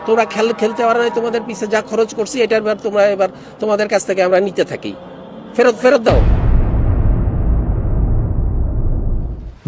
তোমরা খেলতে পারো নাই, তোমাদের পিছে যা খরচ করছি এটার তোমরা এবার তোমাদের কাছ থেকে আমরা নিতে থাকি, ফেরত দাও।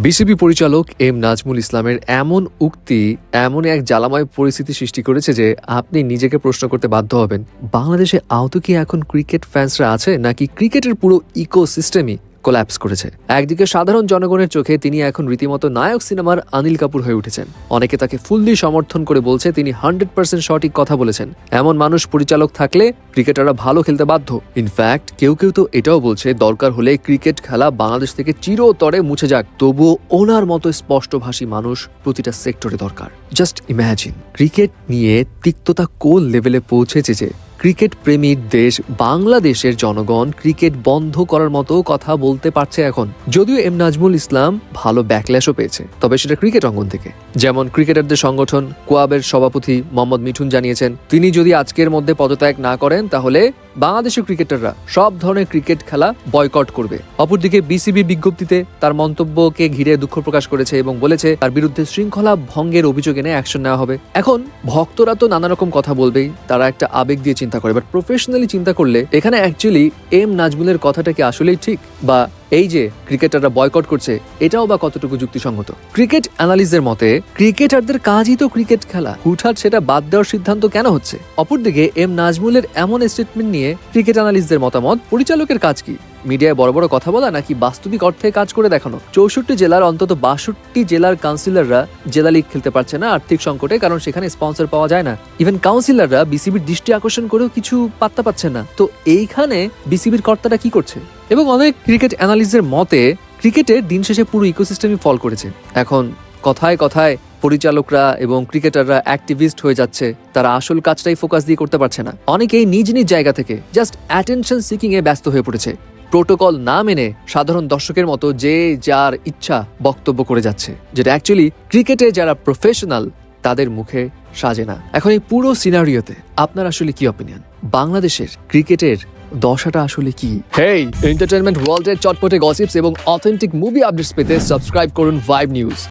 বিসিবি পরিচালক এম নাজমুল ইসলামের এমন উক্তি এমন এক জ্বালাময় পরিস্থিতি সৃষ্টি করেছে যে আপনি নিজেকে প্রশ্ন করতে বাধ্য হবেন, বাংলাদেশে আদৌ কি এখন ক্রিকেট ফ্যান্সরা আছে, নাকি ক্রিকেটের পুরো ইকোসিস্টেমই কোল্যাপস করেছে? একদিকে সাধারণ জনগণের চোখে তিনি এখন রীতিমতো নায়ক সিনেমার অনিল কাপুর হয়ে উঠেছেন। অনেকে তাকে ফুললি সমর্থন করে বলছে তিনি 100% সঠিক কথা বলেছেন। এমন মানুষ পরিচালক থাকলে ক্রিকেটাররা ভালো খেলতে বাধ্য। ইনফ্যাক্ট কেউ তো এটাও বলছে দরকার হলে ক্রিকেট খেলা বাংলাদেশ থেকে চিরতরে মুছে যাক, তবুও ওনার মতো স্পষ্টভাষী মানুষ প্রতিটা সেক্টরে দরকার। জাস্ট ইম্যাজিন, ক্রিকেট নিয়ে তিক্ততা কোন লেভেলে পৌঁছেছে যে ক্রিকেট প্রেমীর দেশ বাংলাদেশের জনগণ ক্রিকেট বন্ধ করার মতো কথা বলতে পারছে এখন। যদিও এম নাজমুল ইসলাম ভালো ব্যাকল্যাশও পেয়েছে, তবে সেটা ক্রিকেট অঙ্গন থেকে। যেমন ক্রিকেটারদের সংগঠন কোয়াবের সভাপতি মোহাম্মদ মিঠুন জানিয়েছেন, তিনি যদি আজকের মধ্যে পদত্যাগ না করেন তাহলে বাংলাদেশের ক্রিকেটাররা সব ধরনের ক্রিকেট খেলা বয়কট করবে। অপরদিকে বিসিবি বিজ্ঞপ্তিতে তার মন্তব্যকে ঘিরে দুঃখ প্রকাশ করেছে এবং বলেছে তার বিরুদ্ধে শৃঙ্খলা ভঙ্গের অভিযোগ এনে অ্যাকশন নেওয়া হবে। এখন ভক্তরা তো নানা রকম কথা বলবেই, তারা একটা আবেগ দিয়ে চিন্তা করে, বাট প্রফেশনালি চিন্তা করলে এখানে অ্যাকচুয়ালি এম নাজমুলের কথাটা কি আসলেই ঠিক, বা এই যে ক্রিকেটাররা বয়কট করছে এটাও বা কতটুকু যুক্তিসঙ্গত? ক্রিকেট অ্যানালিস্টদের মতে ক্রিকেটারদের কাজই তো ক্রিকেট খেলা, হুটহাট সেটা বাদ দেওয়ার সিদ্ধান্ত কেন হচ্ছে? অপরদিকে এম নাজমুলের এমন স্টেটমেন্ট নিয়ে ক্রিকেট অ্যানালিস্টদের মতামত, পরিচালকের কাজ কি? মিডিয়ায় বড় বড় কথা বলা, নাকি বাস্তবিক অর্থে কাজ করে দেখানো? 64 জেলার অন্তত 62 জেলার কাউন্সিলররা জেলা লিগ খেলতে পারছে না আর্থিক সংকটে, কারণ সেখানে স্পন্সর পাওয়া যায় না। ইভেন কাউন্সিলররা বিসিবির দৃষ্টি আকর্ষণ করেও কিছু পাত্তা পাচ্ছেন না। তো এইখানে বিসিবির কর্তারা কি করছে? এবং অনেক ক্রিকেট অ্যানালিস্টদের মতে ক্রিকেটের দিন শেষে পুরো ইকোসিস্টেমই ফল করেছে। এখন কথায় কথায় পরিচালকরা এবং ক্রিকেটাররা অ্যাক্টিভিস্ট হয়ে যাচ্ছে, তারা আসল কাজটাই ফোকাস দিয়ে করতে পারছে না। অনেকেই নিজ নিজ জায়গা থেকে জাস্ট অ্যাটেনশন সিকিং এ ব্যস্ত হয়ে পড়েছে, প্রোটোকল না মেনে সাধারণ দর্শকের মতো যে যার ইচ্ছা বক্তব্য করে যাচ্ছে, যেটা অ্যাকচুয়ালি ক্রিকেটে যারা প্রফেশনাল তাদের মুখে সাজে না। এখন এই পুরো সিনারিওতে আপনার আসলে কি অপিনিয়ন? বাংলাদেশের ক্রিকেটের দশাটা আসলে কি? হেই, এন্টারটেইনমেন্ট ওয়ার্ল্ডের চটপটে গসিপস এবং অথেন্টিক মুভি আপডেটস পেতে সাবস্ক্রাইব করুন ভাইব নিউজ।